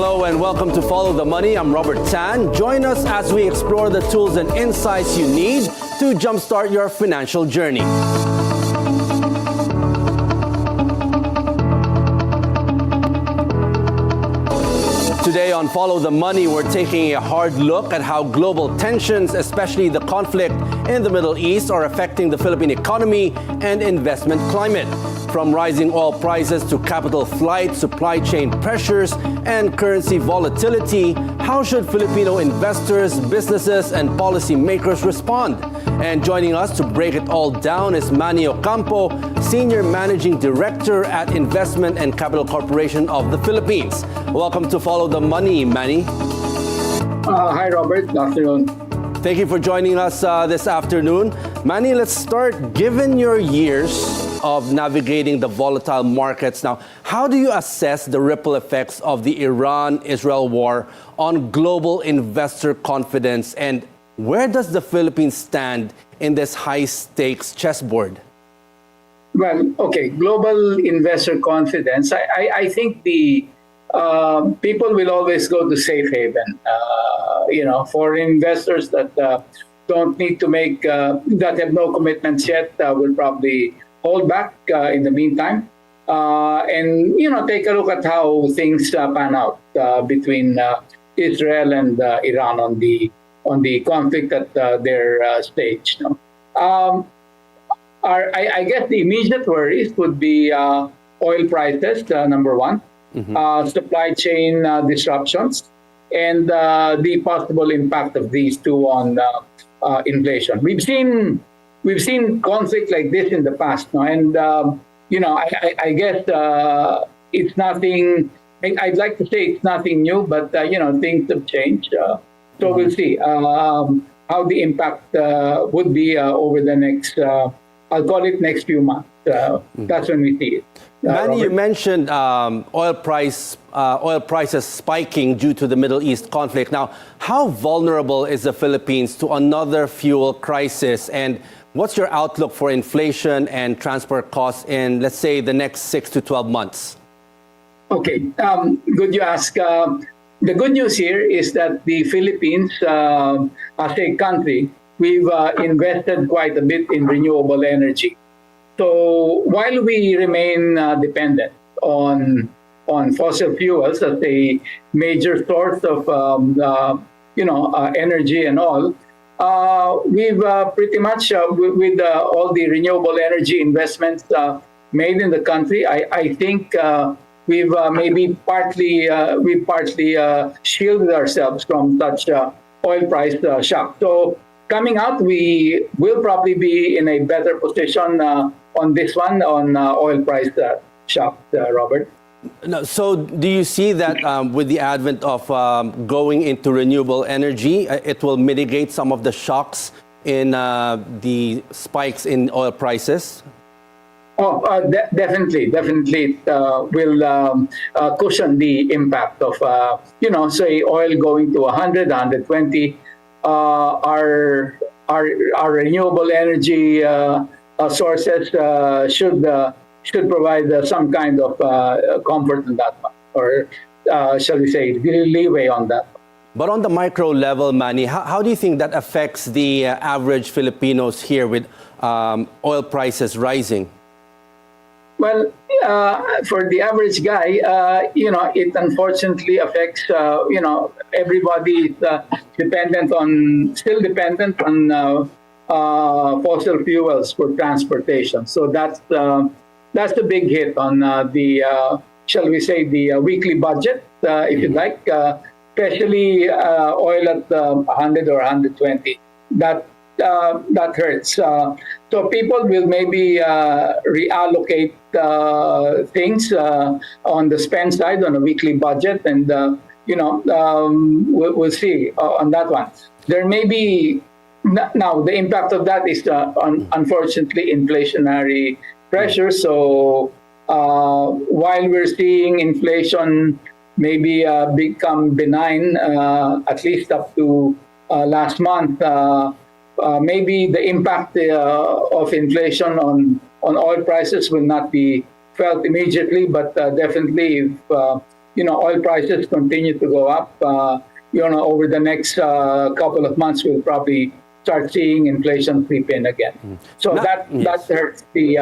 Hello and welcome to Follow the Money. I'm Robert Tan. Join us as we explore the tools and insights you need to jumpstart your financial journey. Today on Follow the Money, we're taking a hard look at how global tensions, especially the conflict in the Middle East, are affecting the Philippine economy and investment climate. From rising oil prices to capital flight, supply chain pressures, and currency volatility, how should Filipino investors, businesses, and policymakers respond? And joining us to break it all down is Manny Ocampo, Senior Managing Director at Investment and Capital Corporation of the Philippines. Welcome to Follow the Money, Manny. Hi, Robert. Good afternoon. Thank you for joining us this afternoon. Manny, let's start. Given your years of navigating the volatile markets now, how do you assess the ripple effects of the Iran-Israel war on global investor confidence, and where does the Philippines stand in this high-stakes chessboard? Well, okay, global investor confidence. I think the people will always go to safe haven. Foreign investors that don't need to make, that have no commitments yet, will probably hold back in the meantime, and take a look at how things pan out between Israel and Iran on the conflict at their stage. I guess the immediate worries would be oil prices, number one, supply chain disruptions, and the possible impact of these two on inflation. We've seen conflict like this in the past, no? And I guess it's nothing. I'd like to say it's nothing new, but things have changed. So we'll see how the impact would be over the next. I'll call it next few months. That's when we see it. Manny, you mentioned oil prices spiking due to the Middle East conflict. Now, how vulnerable is the Philippines to another fuel crisis? And what's your outlook for inflation and transport costs in, let's say, the next 6 to 12 months? Okay, good you ask. The good news here is that the Philippines, as a country, we've invested quite a bit in renewable energy. So while we remain dependent on fossil fuels as a major source of energy and all, we've pretty much with all the renewable energy investments made in the country, I think we've maybe partly shielded ourselves from such oil price shock. So coming out, we will probably be in a better position on this one, on oil price shock, Robert. No, so do you see that with the advent of going into renewable energy, it will mitigate some of the shocks in the spikes in oil prices? Oh, definitely. It will cushion the impact of, say, oil going to 100, 120. Our renewable energy sources should provide some kind of comfort in that one, or shall we say, leeway on that. But on the micro level, Manny, how do you think that affects the average Filipinos here with oil prices rising? Well, for the average guy, it unfortunately affects, everybody is still dependent on fossil fuels for transportation. So that's the big hit on shall we say, the weekly budget, if you like, especially oil at 100 or 120. That hurts. So people will maybe reallocate things on the spend side on a weekly budget, and we'll see on that one. There may be now the impact of that is unfortunately inflationary pressure. So while we're seeing inflation maybe become benign, at least up to last month. Maybe the impact of inflation on oil prices will not be felt immediately, but definitely if oil prices continue to go up, over the next couple of months, we'll probably start seeing inflation creep in again. So that hurts the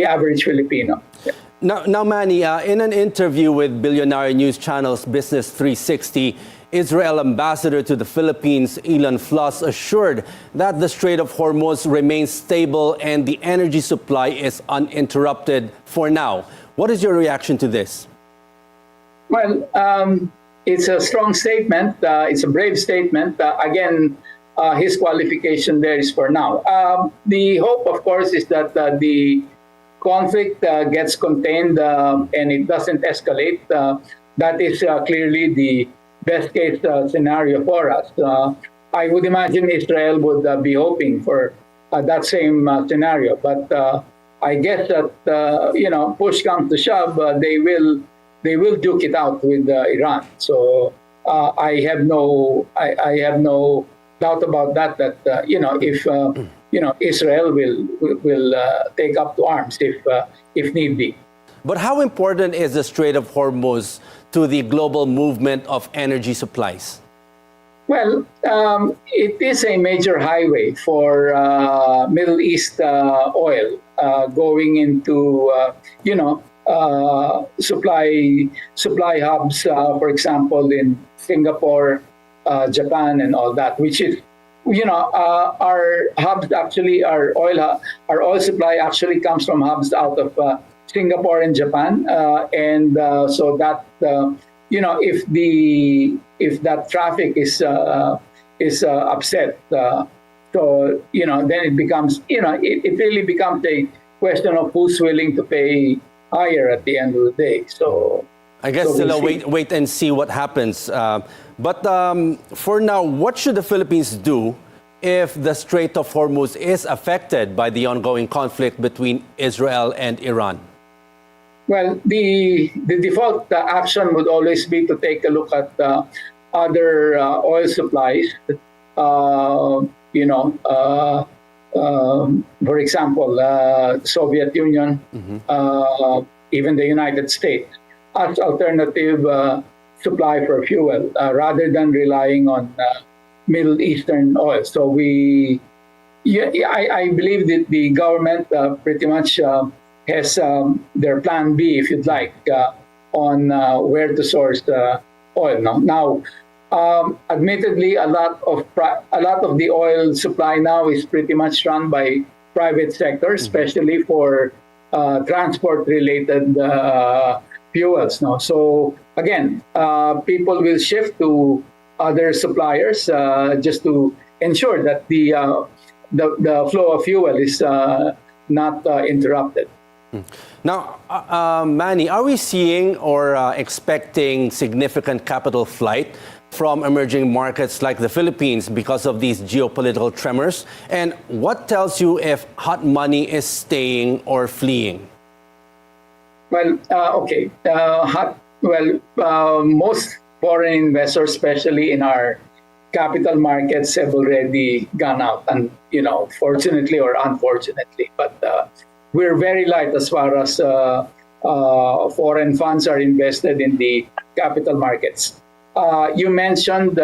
average Filipino. Now, Manny, in an interview with Bilyonaryo News Channel's Business 360, Israel ambassador to the Philippines, Ilan Floss, assured that the Strait of Hormuz remains stable and the energy supply is uninterrupted for now. What is your reaction to this? Well, it's a strong statement. It's a brave statement. Again, his qualification there is for now. The hope, of course, is that the conflict gets contained and it doesn't escalate. That is clearly the best case scenario for us. I would imagine Israel would be hoping for that same scenario. But I guess that push comes to shove, they will duke it out with Iran. So I have no doubt about that. That if Israel will take up to arms if need be. But how important is the Strait of Hormuz to the global movement of energy supplies? Well, it is a major highway for Middle East oil going into supply hubs, for example, in Singapore, Japan, and all that, which is our hubs actually, our oil supply actually comes from hubs out of Singapore and Japan, and so that if that traffic is upset, so then it becomes it really becomes a question of who's willing to pay higher at the end of the day. So I guess still wait and see what happens. But for now, what should the Philippines do if the Strait of Hormuz is affected by the ongoing conflict between Israel and Iran? Well, the default action would always be to take a look at other oil supplies. For example, Soviet Union, even the United States, as alternative supply for fuel, rather than relying on Middle Eastern oil. So I believe that the government pretty much has their plan B, if you'd like, on where to source oil. Now, admittedly, a lot of the oil supply now is pretty much run by private sector, especially for transport-related fuels. So again, people will shift to other suppliers just to ensure that the flow of fuel is not interrupted. Now, Manny, are we seeing or expecting significant capital flight from emerging markets like the Philippines because of these geopolitical tremors? And what tells you if hot money is staying or fleeing? Well, okay. Most foreign investors, especially in our capital markets, have already gone out, and fortunately or unfortunately. But we're very light as far as foreign funds are invested in the capital markets. You mentioned,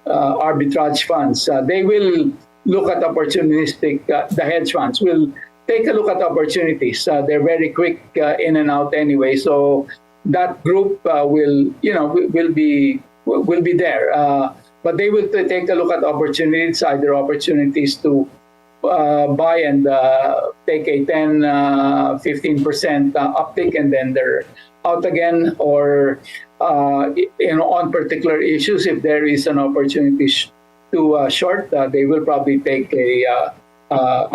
arbitrage funds. They will look at opportunistic. The hedge funds will take a look at opportunities. They're very quick in and out anyway. So that group will be there. But they will take a look at opportunities, either opportunities to buy and take a 10-15% uptick, and then they're out again, or on particular issues, if there is an opportunity to short, they will probably take a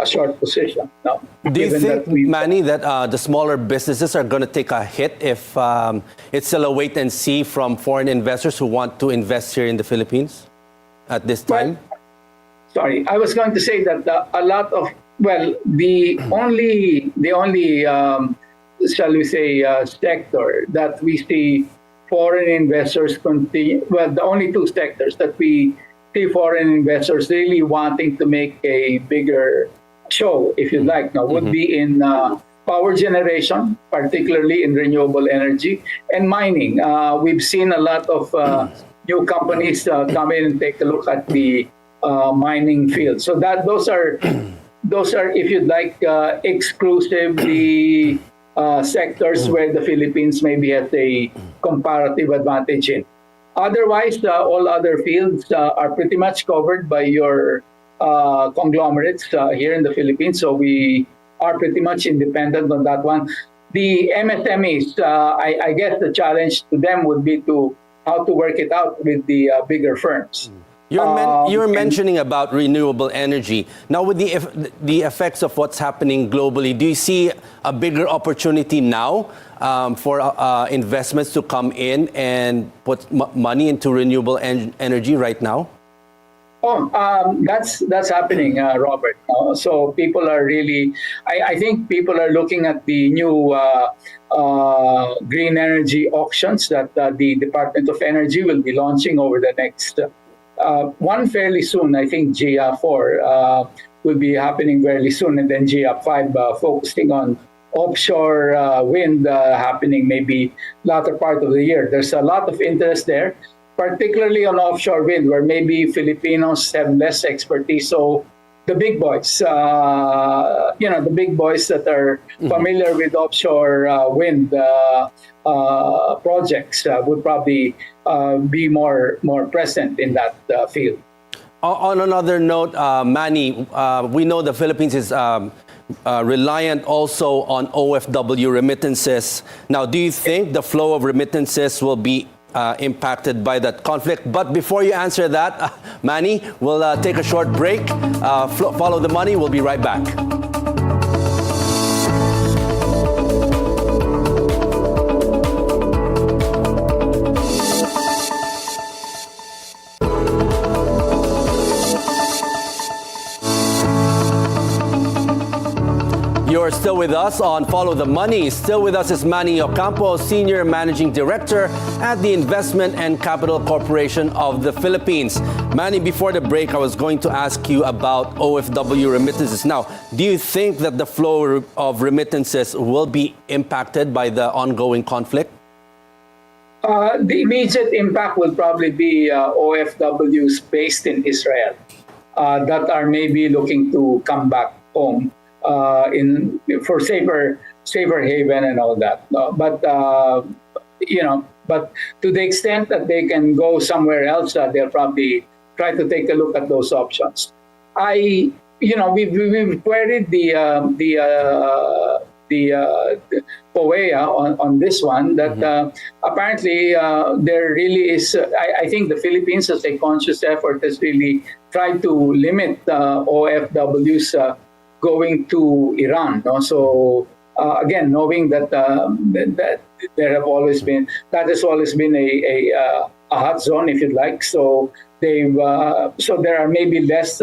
short position. Now, do you think, Manny, that the smaller businesses are going to take a hit if it's still a wait and see from foreign investors who want to invest here in the Philippines at this time? Sorry, I was going to say that a lot of, the only shall we say, sector that we see foreign investors continue, the only two sectors that we see foreign investors really wanting to make a bigger show, if you like, would be in power generation, particularly in renewable energy, and mining. We've seen a lot of new companies come in and take a look at the mining field. So those are, if you'd like, exclusively sectors where the Philippines maybe has a comparative advantage in. Otherwise, all other fields are pretty much covered by your conglomerates here in the Philippines. So we are pretty much independent on that one. The MSMEs, I guess the challenge to them would be how to work it out with the bigger firms. You're mentioning about renewable energy. Now, with the effects of what's happening globally, do you see a bigger opportunity now for investments to come in and put money into renewable energy right now? That's happening, Robert. So people are really, I think people are looking at the new green energy auctions that the Department of Energy will be launching over the next one fairly soon. I think GIA4 will be happening fairly soon, and then GIA5 focusing on offshore wind happening maybe latter part of the year. There's a lot of interest there, particularly on offshore wind, where maybe Filipinos have less expertise. So the big boys, the big boys that are familiar with offshore wind projects would probably be more present in that field. On another note, Manny, we know the Philippines is reliant also on OFW remittances. Now, do you think the flow of remittances will be impacted by that conflict? But before you answer that, Manny, we'll take a short break. Follow the money. We'll be right back. You're still with us on Follow the Money. Still with us is Manny Ocampo, Senior Managing Director at the Investment and Capital Corporation of the Philippines. Manny, before the break, I was going to ask you about OFW remittances. Now, do you think that the flow of remittances will be impacted by the ongoing conflict? The immediate impact will probably be OFWs based in Israel that are maybe looking to come back home. For safer haven and all that. But to the extent that they can go somewhere else, they'll probably try to take a look at those options. We've queried the POEA on this one, that apparently there really is, I think the Philippines as a conscious effort has really tried to limit OFWs going to Iran. No? So again, knowing that that has always been a hot zone, if you'd like. So there are maybe less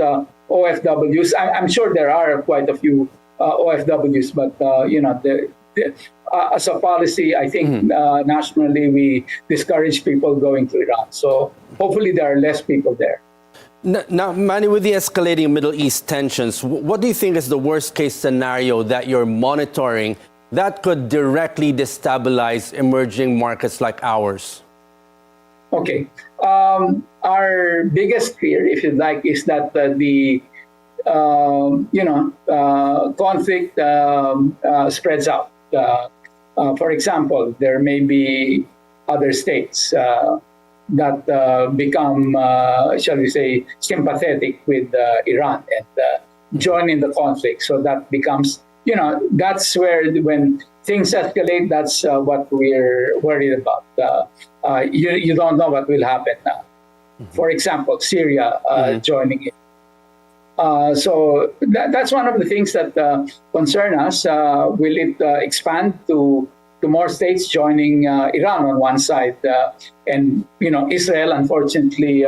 OFWs. I'm sure there are quite a few OFWs, but as a policy, I think nationally we discourage people going to Iran. So hopefully there are less people there. Now, Manny, with the escalating Middle East tensions, what do you think is the worst-case scenario that you're monitoring that could directly destabilize emerging markets like ours? Okay. Our biggest fear, if you'd like, is that the conflict spreads out. For example, there may be other states that become, shall we say, sympathetic with Iran and join in the conflict. So that becomes, that's where when things escalate, that's what we're worried about. You don't know what will happen now. For example, Syria joining in. So that's one of the things that concern us. Will it expand to more states joining Iran on one side, and Israel, unfortunately,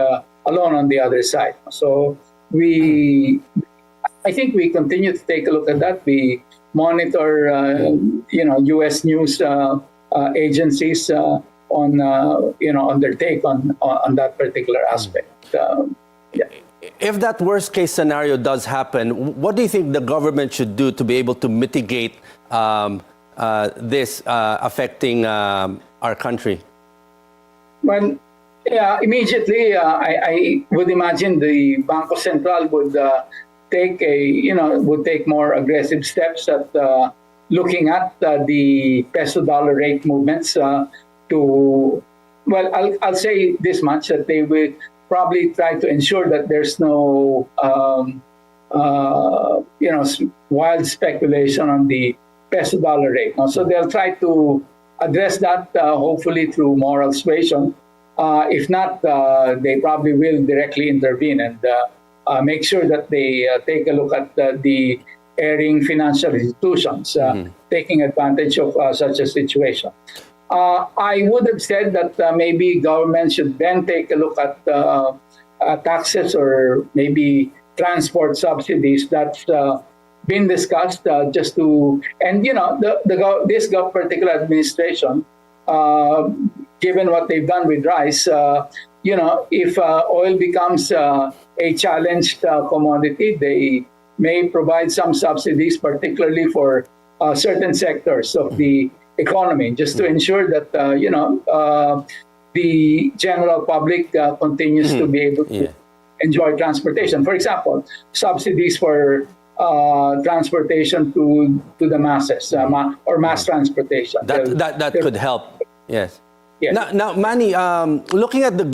alone on the other side. So I think we continue to take a look at that. We monitor, U.S. news agencies on their take on that particular aspect. if that worst case scenario does happen, what do you think the government should do to be able to mitigate this affecting our country? Well, yeah, immediately, I would imagine the Bangko Central would take more aggressive steps at looking at the peso-dollar rate movements. I'll say this much, that they will probably try to ensure that there's no wild speculation on the peso-dollar rate. So they'll try to address that hopefully through moral suasion. If not, they probably will directly intervene and make sure that they take a look at the erring financial institutions taking advantage of such a situation. I would have said that maybe government should then take a look at taxes or maybe transport subsidies that's been discussed just to, and this particular administration, given what they've done with rice, if oil becomes a challenged commodity, they may provide some subsidies, particularly for certain sectors of the economy, just to ensure that the general public continues to be able to enjoy transportation. For example, subsidies for transportation to the masses or mass transportation. That could help. Yes. Yes. Now, Manny, looking at the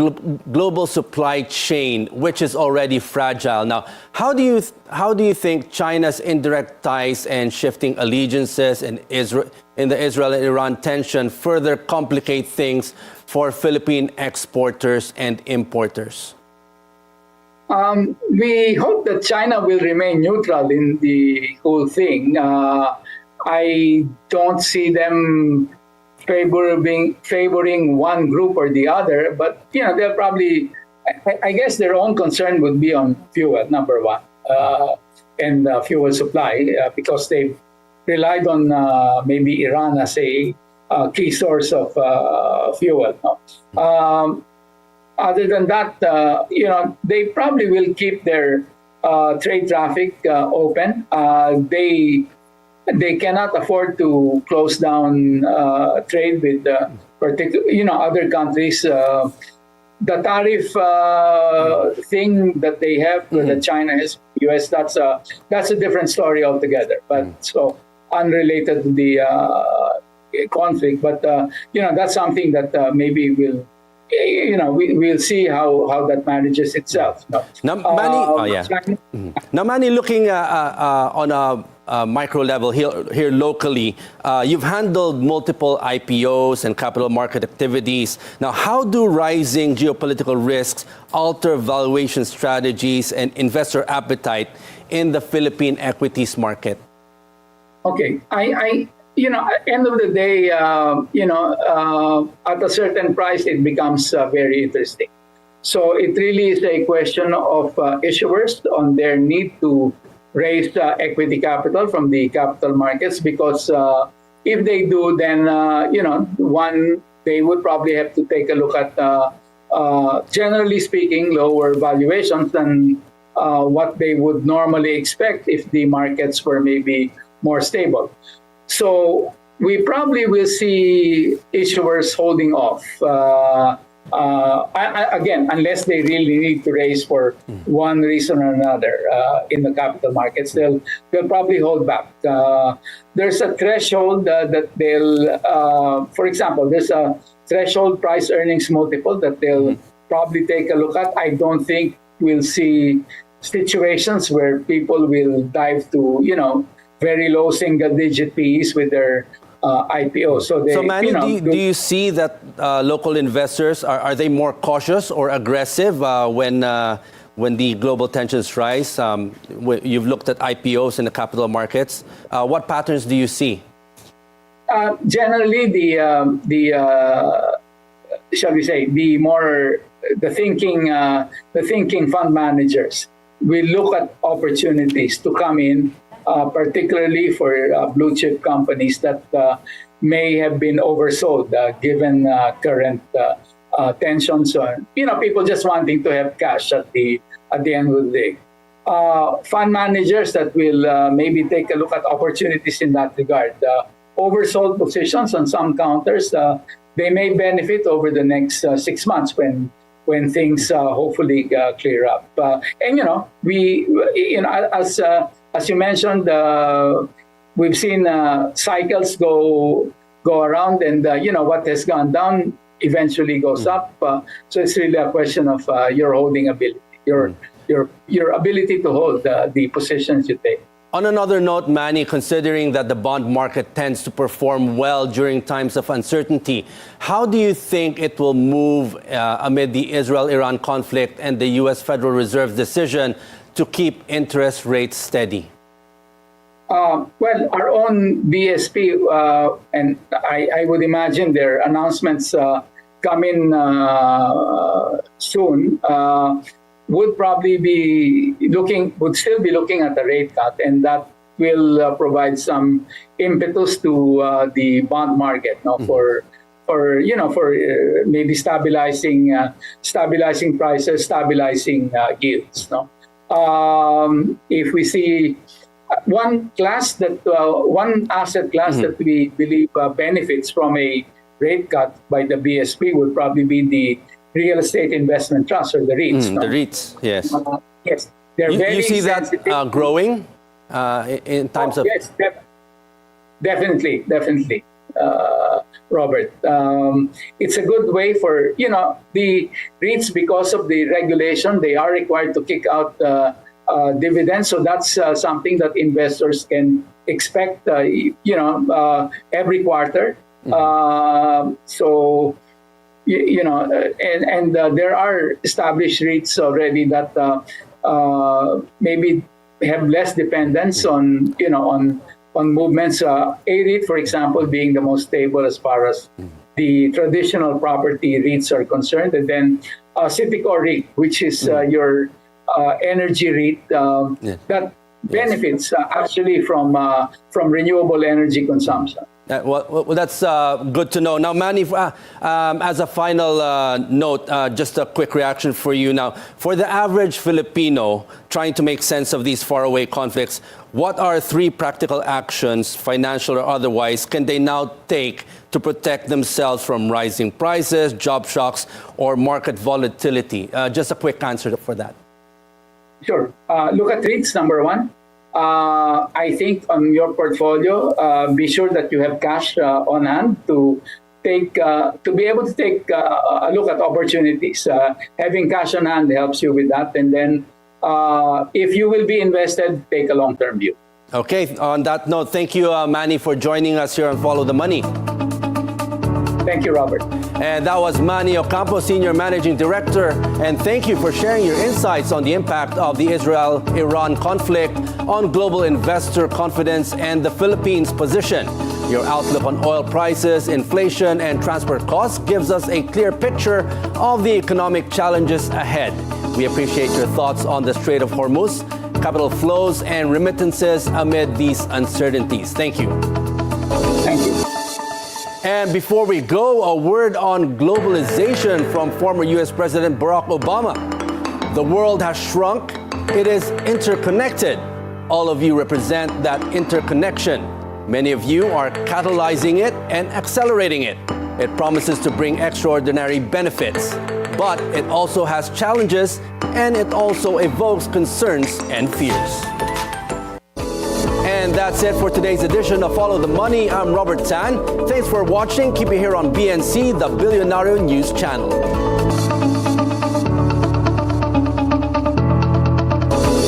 global supply chain, which is already fragile, now, how do you think China's indirect ties and shifting allegiances in the Israel and Iran tension further complicate things for Philippine exporters and importers? We hope that China will remain neutral in the whole thing. I don't see them favoring one group or the other, but they'll probably, I guess their own concern would be on fuel, number one, and fuel supply, because they've relied on maybe Iran as a key source of fuel. Other than that, they probably will keep their trade traffic open. They cannot afford to close down trade with other countries. The tariff thing that they have that China has, US, that's a different story altogether. But so unrelated to the conflict. But that's something that maybe will. We'll see how that manages itself. Now, Manny, Now, Manny, looking on a micro level here locally, you've handled multiple IPOs and capital market activities. Now, how do rising geopolitical risks alter valuation strategies and investor appetite in the Philippine equities market? Okay, at the end of the day, at a certain price, it becomes very interesting. So it really is a question of issuers on their need to raise equity capital from the capital markets, because if they do, then, they would probably have to take a look at, generally speaking, lower valuations than what they would normally expect if the markets were maybe more stable. So we probably will see issuers holding off. Again, unless they really need to raise for one reason or another in the capital markets, they'll probably hold back. There's a threshold that they'll, for example, there's a threshold price earnings multiple that they'll probably take a look at. I don't think we'll see situations where people will dive to, very low single-digit PEs with their IPO. So Manny, do you see that local investors are they more cautious or aggressive when the global tensions rise? You've looked at IPOs in the capital markets. What patterns do you see? Generally, shall we say, the thinking fund managers will look at opportunities to come in. Particularly for blue chip companies that may have been oversold given current tensions on people just wanting to have cash at the at the end of the day. Fund managers that will maybe take a look at opportunities in that regard. Oversold positions on some counters, they may benefit over the next 6 months when things hopefully clear up. And as you mentioned, we've seen cycles go around, and what has gone down eventually goes up. So it's really a question of your holding ability, your ability to hold the positions you take. On another note, Manny, considering that the bond market tends to perform well during times of uncertainty, how do you think it will move amid the Israel-Iran conflict and the U.S. Federal Reserve's decision to keep interest rates steady? Well, our own BSP, and I would imagine their announcements come in soon, would still be looking at a rate cut, and that will provide some impetus to the bond market, for maybe stabilizing prices, stabilizing yields. If we see one asset class that we believe benefits from a rate cut by the BSP would probably be the real estate investment trust, or the REITs. The REITs, yes. Yes, they're very you see sensitive. that growing in times of... Yes, definitely, Robert. It's a good way for, the REITs, because of the regulation, they are required to kick out dividends. So that's something that investors can expect, every quarter. So, and there are established REITs already that maybe have less dependence on movements. A REIT, for example, being the most stable as far as the traditional property REITs are concerned, and then Citicore REIT, which is your energy REIT that benefits actually from renewable energy consumption. Well, that's good to know. Now, Manny, as a final note, just a quick reaction for you now. For the average Filipino trying to make sense of these faraway conflicts, what are 3 practical actions, financial or otherwise, can they now take to protect themselves from rising prices, job shocks, or market volatility? Just a quick answer for that. Sure. Look at REITs, number 1. I think on your portfolio, be sure that you have cash on hand to be able to take a look at opportunities. Having cash on hand helps you with that. And then if you will be invested, take a long-term view. Okay. On that note, thank you, Manny, for joining us here on Follow the Money. Thank you, Robert. And that was Manny Ocampo, Senior Managing Director. And thank you for sharing your insights on the impact of the Israel-Iran conflict on global investor confidence and the Philippines' position. Your outlook on oil prices, inflation, and transport costs gives us a clear picture of the economic challenges ahead. We appreciate your thoughts on the Strait of Hormuz, capital flows, and remittances amid these uncertainties. Thank you. Thank you. And before we go, a word on globalization from former U.S. President Barack Obama. The world has shrunk. It is interconnected. All of you represent that interconnection. Many of you are catalyzing it and accelerating it. It promises to bring extraordinary benefits, but it also has challenges, and it also evokes concerns and fears. And that's it for today's edition of Follow the Money. I'm Robert Tan. Thanks for watching. Keep it here on BNC, the Bilyonaryo News Channel.